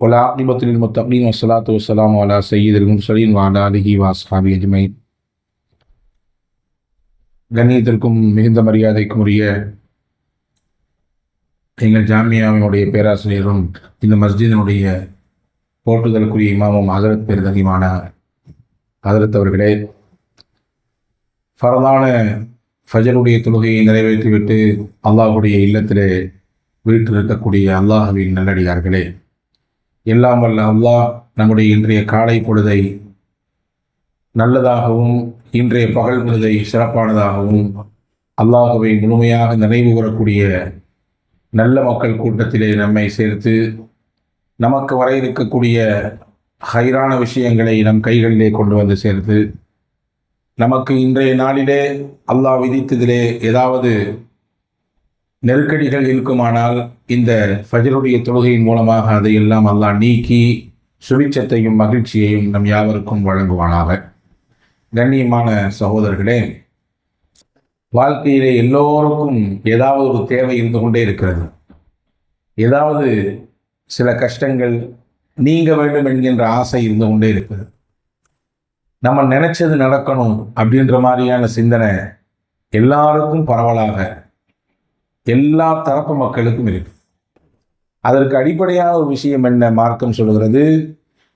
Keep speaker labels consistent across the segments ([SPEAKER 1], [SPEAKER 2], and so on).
[SPEAKER 1] والعاقبة للمتقين والصلاة والسلام على سيد المرسلين وعلى آله وأصحابه أجمعين. கண்ணியத்திற்கும் மிகுந்த மரியாதைக்கும் உரிய எங்கள் ஜாமியாவினுடைய பேராசிரியரும் இந்த மஸ்ஜிதினுடைய போற்றுதலுக்குரிய இமாமும் ஹசரத் பெருதகிமான ஹசரத் அவர்களே, ஃபரதான ஃபஜருடைய தொழுகையை நிறைவேற்றிவிட்டு அல்லாஹுடைய இல்லத்திலே வீற்றிருக்கக்கூடிய அல்லாஹுவின் நல்லடியார்களே, எல்லாம் வல்ல அல்லாஹ் நம்முடைய இன்றைய காலை பொழுதை நல்லதாகவும் இன்றைய பகல் பொழுதை சிறப்பானதாகவும் அல்லாஹுவை முழுமையாக நினைவு கூறக்கூடிய நல்ல மக்கள் கூட்டத்திலே நம்மை சேர்த்து நமக்கு வர இருக்கக்கூடிய ஹைரான விஷயங்களை நம் கைகளிலே கொண்டு வந்து சேர்த்து நமக்கு இன்றைய நாளிலே அல்லாஹ் விதித்ததிலே ஏதாவது நெருக்கடிகள் இருக்குமானால் இந்த ஃபஜருடைய தொழுகையின் மூலமாக அதையெல்லாம் அல்லாஹ் நீக்கி சுபிட்சத்தையும் மகிழ்ச்சியையும் நம் யாவருக்கும் வழங்குவானாக. கண்ணியமான சகோதரர்களே, வாழ்க்கையிலே எல்லோருக்கும் ஏதாவது ஒரு தேவை இருந்து கொண்டே இருக்கிறது. ஏதாவது சில கஷ்டங்கள் நீங்க வேண்டும் என்கின்ற ஆசை இருந்து கொண்டே இருக்கிறது. நம்ம நினைச்சது நடக்கணும் அப்படின்ற மாதிரியான சிந்தனை எல்லாருக்கும் பரவலாக எல்லா தரப்பு மக்களுக்கும் இருக்கு. அதற்கு அடிப்படையான ஒரு விஷயம் என்ன மார்க்கம் சொல்கிறது?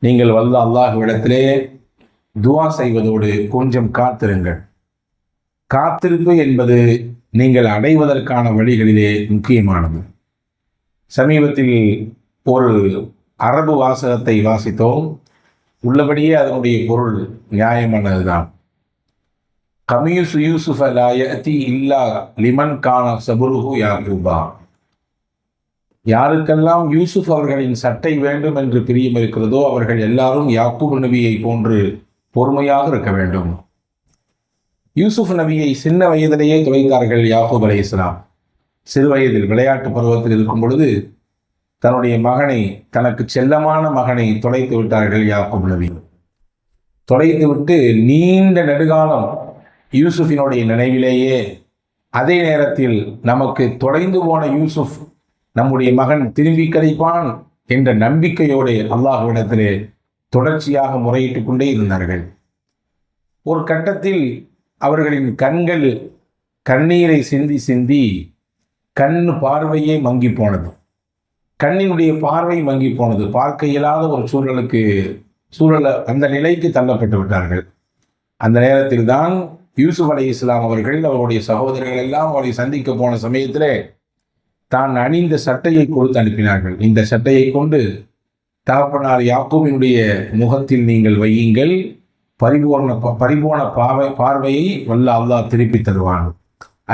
[SPEAKER 1] நீங்கள் வல்ல அல்லாஹ்விடத்திலே துவா செய்வதோடு கொஞ்சம் காத்திருங்கள். காத்திருப்பு என்பது நீங்கள் அடைவதற்கான வழிகளிலே முக்கியமானது. சமீபத்தில் ஒரு அரபு வாசகத்தை வாசித்தோம். உள்ளபடியே அதனுடைய பொருள் நியாயமானதுதான். கமியுசு யூசுஃப லா யஅதி இல்லா லிமன் கான சபுருஹு யாக்கூபா. யாருக்கெல்லாம் யூசுப் அவர்களின் சட்டை வேண்டும் என்று பிரியம் இருக்கிறதோ அவர்கள் எல்லாரும் யாக்கூப் நபியை போன்று பொறுமையாக இருக்க வேண்டும். யூசுப் நபியை சின்ன வயதிலேயே துளைத்தார்கள் யாக்கூப் அலைஹிஸ்ஸலாம். சிறு வயதில் விளையாட்டு பருவத்தில் இருக்கும் பொழுது தன்னுடைய மகனை, தனக்கு செல்லமான மகனை தொலைத்து விட்டார்கள் யாக்கூப் நபி. தொலைத்து விட்டு நீண்ட நெடுகாலம் யூசுஃபினுடைய நினைவிலேயே, அதே நேரத்தில் நமக்கு தொலைந்து போன யூசுப் நம்முடைய மகன் திரும்பி கிடைப்பான் என்ற நம்பிக்கையோடு அல்லாஹ்விடத்திலே தொடர்ச்சியாக முறையிட்டு கொண்டே இருந்தார்கள். ஒரு கட்டத்தில் அவர்களின் கண்கள் கண்ணீரை சிந்தி சிந்தி கண் பார்வையே மங்கி போனது. கண்ணினுடைய பார்வை மங்கி போனது. பார்க்க இயலாத ஒரு சூழல அந்த நிலைக்கு தள்ளப்பட்டு விட்டார்கள். அந்த நேரத்தில் தான் யூசுப் அலைஹிஸ்ஸலாம் அவர்கள் அவருடைய சகோதரர்கள் எல்லாம் அவரை சந்திக்க போன சமயத்திலே தான் அணிந்த சட்டையை கொடுத்து அனுப்பினார்கள். இந்த சட்டையை கொண்டு தகப்பனார் யாக்கூபினுடைய முகத்தில் நீங்கள் வையுங்கள், பரிபூர்ண பார்வையை வல்ல அல்லாஹ் திருப்பி தருவான்.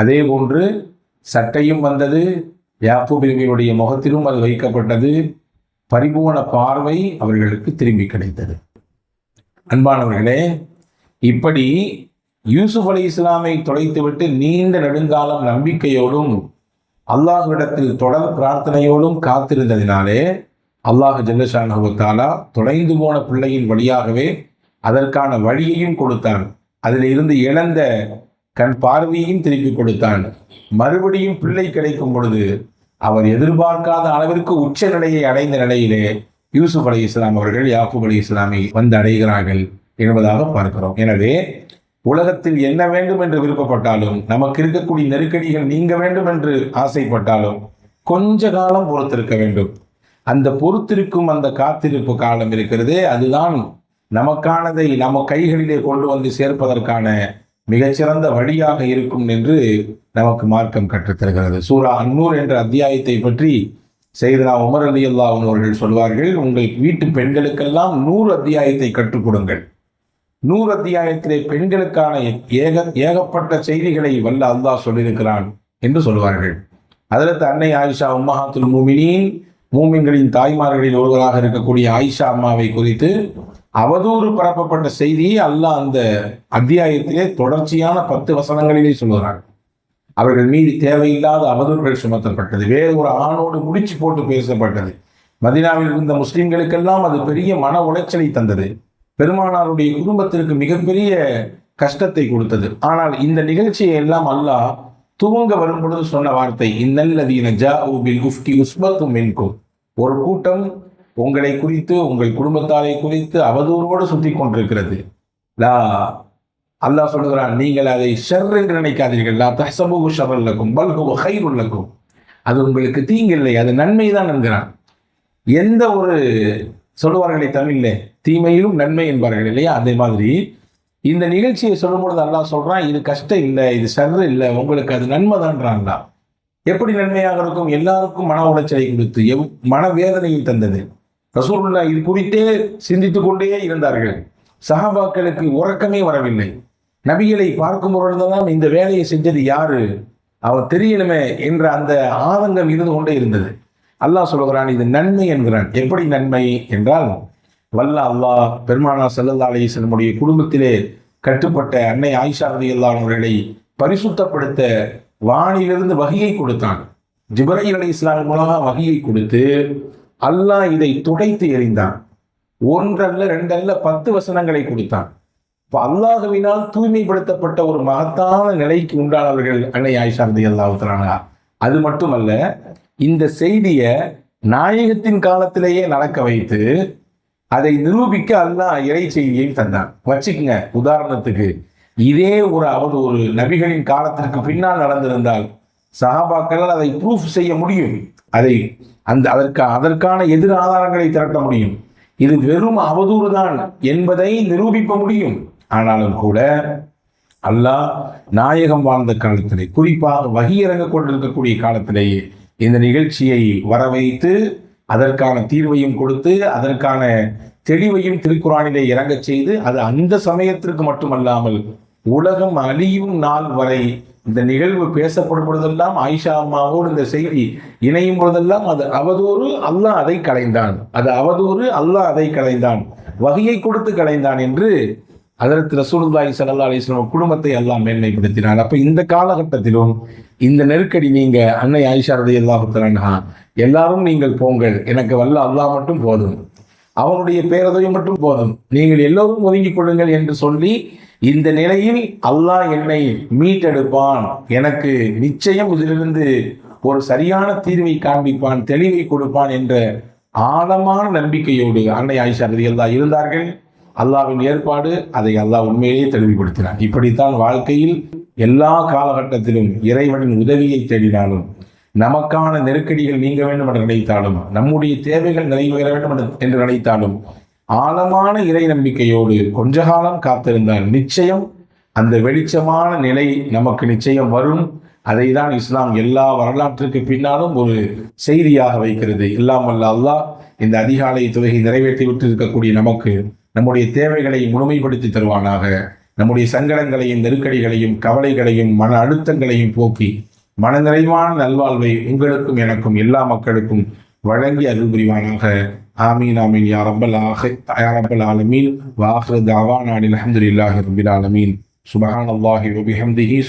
[SPEAKER 1] அதே போன்று சட்டையும் வந்தது, யாக்கூபினுடைய முகத்திலும் அது வைக்கப்பட்டது. பரிபூர்ண பார்வை அவர்களுக்கு திரும்பி கிடைத்தது. அன்பானவர்களே, இப்படி யூசுப் அலைஹிஸ்ஸலாமை தொலைத்துவிட்டு நீண்ட நெடுங்காலம் நம்பிக்கையோடும் அல்லாஹ்விடத்தில் தொடர் பிரார்த்தனையோடும் காத்திருந்ததினாலே அல்லாஹ் ஜல்லஷானஹு வ தஆலா தொலைந்து போன பிள்ளையின் வழியாகவே அதற்கான வழியையும் கொடுத்தான். அதில் இருந்து இழந்த கண் பார்வையையும் திருப்பி கொடுத்தான். மறுபடியும் பிள்ளை கிடைக்கும் பொழுது அவர் எதிர்பார்க்காத அளவிற்கு உச்ச நிலையை அடைந்த நிலையிலே யூசுப் அலைஹிஸ்ஸலாம் அவர்கள் யாக்கூப் அலைஹிஸ்ஸலாமை வந்து அடைகிறார்கள் என்பதாக பார்க்கிறோம். எனவே உலகத்தில் என்ன வேண்டும் என்று விருப்பப்பட்டாலும், நமக்கு இருக்கக்கூடிய நெருக்கடிகள் நீங்க வேண்டும் என்று ஆசைப்பட்டாலும் கொஞ்ச காலம் பொறுத்திருக்க வேண்டும். அந்த பொறுத்திருக்கும் அந்த காத்திருப்பு காலம் இருக்கிறதே, அதுதான் நமக்கானதை நம்ம கைகளிலே கொண்டு வந்து சேர்ப்பதற்கான மிகச்சிறந்த வழியாக இருக்கும் என்று நமக்கு மார்க்கம் கற்றுத்தருகிறது. சூரா அன்னூர் என்ற அத்தியாயத்தை பற்றி சையதுனா உமர் ரலியல்லாஹு அன்ஹு அவர்கள் சொல்வார்கள், உங்கள் வீட்டு பெண்களுக்கெல்லாம் 100 அத்தியாயத்தை கற்றுக் கொடுங்கள். 100 அத்தியாயத்திலே பெண்களுக்கான ஏகப்பட்ட செய்திகளை வல்ல அல்லாஹ் சொல்லியிருக்கிறான் என்று சொல்வார்கள். ஹஜ்ரத் அன்னை ஆயிஷா உம்மஹாத்துல் முஃமினீன், மூமின்களின் தாய்மார்களில் ஒருவராக இருக்கக்கூடிய ஆயிஷா அம்மாவை குறித்து அவதூறு பரப்பப்பட்ட செய்தியை அல்லாஹ் அந்த அத்தியாயத்திலே தொடர்ச்சியான 10 வசனங்களிலே சொல்கிறார். அவர்கள் மீது தேவையில்லாத அவதூறுகள் சுமத்தப்பட்டது. வேறு ஒரு ஆணோடு முடிச்சு போட்டு பேசப்பட்டது. மதீனாவில் இருந்த முஸ்லிம்களுக்கெல்லாம் அது பெரிய மன உளைச்சலை தந்தது. பெருமானாருடைய குடும்பத்திற்கு மிகப்பெரிய கஷ்டத்தை கொடுத்தது. ஆனால் இந்த நிகழ்ச்சியை எல்லாம் அல்லாஹ் துவங்க வரும் பொழுது சொன்ன வார்த்தை, இன்னல்லதீன ஜாஉ பில் உஃப்கி உஸ்பத்தும் மின்கும். ஒரு கூட்டம் உங்களை குறித்து உங்கள் குடும்பத்தாரை குறித்து அவதூறோடு சுற்றி கொண்டிருக்கிறது. அல்லாஹ் சொல்லுகிறான், நீங்கள் அதை ஷர் என்று நினைக்காதீர்கள். லா தஹ்சபூஹு ஷர்ரன் லக்கும் பல் ஹுவ கைருன் லக்கும். அது உங்களுக்கு தீங்கில்லை, அது நன்மைதான் என்கிறான். எந்த ஒரு சொல்லுவார்களே தமிழ்ல, தீமையிலும் நன்மை என்பார்கள் இல்லையா, அதே மாதிரி இந்த நிகழ்ச்சியை சொல்லும் பொழுது அல்லாஹ் சொல்றான், இது கஷ்டம் இல்லை, இது ஷர் இல்லை, உங்களுக்கு அது நன்மை தான்றான்டா. எப்படி நன்மையாக இருக்கும்? எல்லாருக்கும் மன உளைச்சலை கொடுத்து மனவேதனையை தந்தது. ரசூலுல்லாஹ் இது குறித்தே சிந்தித்துக் கொண்டே இருந்தார்கள். சஹாபாக்களுக்கு உறக்கமே வரவில்லை. நபிகளை பார்க்கும் பொழுதுதான் இந்த வேலையை செஞ்சது யாரு, அவர் தெரியணுமே என்ற அந்த ஆதங்கம் இருந்து கொண்டே இருந்தது. அல்லாஹ் சொல்கிறான், இது நன்மை என்கிறான். எப்படி நன்மை என்றால், வல்ல அல்லாஹ் பெருமானார் ஸல்லல்லாஹு அலைஹி வஸல்லமுடைய குடும்பத்திலே கட்டுப்பட்ட அன்னை ஆயிஷா ரலியல்லாஹு அவர்களை பரிசுத்தப்படுத்த வானிலிருந்து வஹியை கொடுத்தான். ஜிப்ரீல் அலைஹிஸ்ஸலாம் மூலமாக வஹியை கொடுத்து அல்லாஹ் இதை துடைத்து எறிந்தான். ஒன்றல்ல, ரெண்டல்ல, 10 வசனங்களை கொடுத்தான். இப்போ அல்லாஹுவினால் தூய்மைப்படுத்தப்பட்ட ஒரு மகத்தான நிலைக்கு உண்டானவர்கள் அன்னை ஆயிஷா ரலியல்லாஹு தஆலா. அது மட்டுமல்ல, இந்த செய்தியை நாயகத்தின் காலத்திலேயே நடக்க வைத்து அதை நிரூபிக்க அல்லாஹ் இறை செய்தியையும் தந்தான். வச்சுக்கங்க, உதாரணத்துக்கு இதே ஒரு அவதூறு நபிகளின் காலத்திற்கு பின்னால் நடந்திருந்தால் சஹாபாக்களால் அதை ப்ரூஃப் செய்ய முடியும், அதற்கான எதிர் ஆதாரங்களை திரட்ட முடியும். இது வெறும் அவதூறு தான் என்பதை நிரூபிக்க முடியும். ஆனாலும் கூட அல்லாஹ் நாயகம் வாழ்ந்த காலத்திலே, குறிப்பாக வஹி இறங்க கொண்டிருக்கக்கூடிய காலத்திலேயே இந்த நிகழ்ச்சியை வர வைத்து அதற்கான தீர்வையும் கொடுத்து அதற்கான தெளிவையும் திருக்குரானிலே இறங்க செய்து, அது அந்த சமயத்திற்கு மட்டுமல்லாமல் உலகம் அழியும் நாள் வரை இந்த நிகழ்வு பேசப்படும் பொழுதெல்லாம், ஆயிஷா அம்மாவோடு இந்த செய்தி இணையும் பொழுதெல்லாம் அது அவதூறு, அல்லாஹ் அதை களைந்தான், அது அவதூறு, அல்லாஹ் அதை களைந்தான், வகையை கொடுத்து களைந்தான் என்று ஹஜ்ரத் ரசூலுல்லாஹி ஸல்லல்லாஹு அலைஹி வஸல்லம் குடும்பத்தை அல்லாஹ் மேன்மைப்படுத்தினார். அப்ப இந்த காலகட்டத்திலும் இந்த நெருக்கடி, நீங்க அன்னை ஆயிஷா ரலியல்லாஹு தஆலா எல்லாரும் நீங்கள் போங்கள், எனக்கு வல்ல அல்லாஹ் மட்டும் போதும், அவனுடைய பேரதவி மட்டும் போதும், நீங்கள் எல்லோரும் ஒதுங்கிக் கொள்ளுங்கள் என்று சொல்லி, இந்த நிலையில் அல்லாஹ் என்னை மீட்டெடுப்பான், எனக்கு நிச்சயம் இதிலிருந்து ஒரு சரியான தீர்வை காண்பிப்பான், தெளிவை கொடுப்பான் என்ற ஆழமான நம்பிக்கையோடு அன்னை ஆயிஷா ரலியல்லாஹு இருந்தார்கள். அல்லாஹ்வின் ஏற்பாடு அதை அல்லாஹ் உண்மையிலேயே தெளிவுபடுத்தினார். இப்படித்தான் வாழ்க்கையில் எல்லா காலகட்டத்திலும் இறைவனின் உதவியை தேடினாலும், நமக்கான நெருக்கடிகள் நீங்க வேண்டும் என்று நினைத்தாலும், நம்முடைய தேவைகள் நிறைவேற வேண்டும் என்று நினைத்தாலும், ஆழமான இறை நம்பிக்கையோடு கொஞ்ச காலம் காத்திருந்தால் நிச்சயம் அந்த வெளிச்சமான நிலை நமக்கு நிச்சயம் வரும். அதை தான் இஸ்லாம் எல்லா வரலாற்றுக்கு பின்னாலும் ஒரு செய்தியாக வைக்கிறது. எல்லாம் வல்ல அல்லாஹ் இந்த அதிகாலை தொழுகை நிறைவேற்றி விட்டு இருக்கக்கூடிய நமக்கு நம்முடைய தேவைகளை முழுமைப்படுத்தி தருவானாக. நம்முடைய சங்கடங்களையும் நெருக்கடிகளையும் கவலைகளையும் மன அழுத்தங்களையும் போக்கி மனநிறைவான நல்வாழ்வை உங்களுக்கும் எனக்கும் எல்லா மக்களுக்கும் வழங்கி அருள் புரிவானாக. ஆமீன் ஆமீன் யா ரப்பல் ஆலமீன். வ ஆகிரு தஅவானா அல்ஹம்துலில்லாஹி ரப்பில் ஆலமீன். சுப்ஹானல்லாஹி வ பிஹம்திஹி.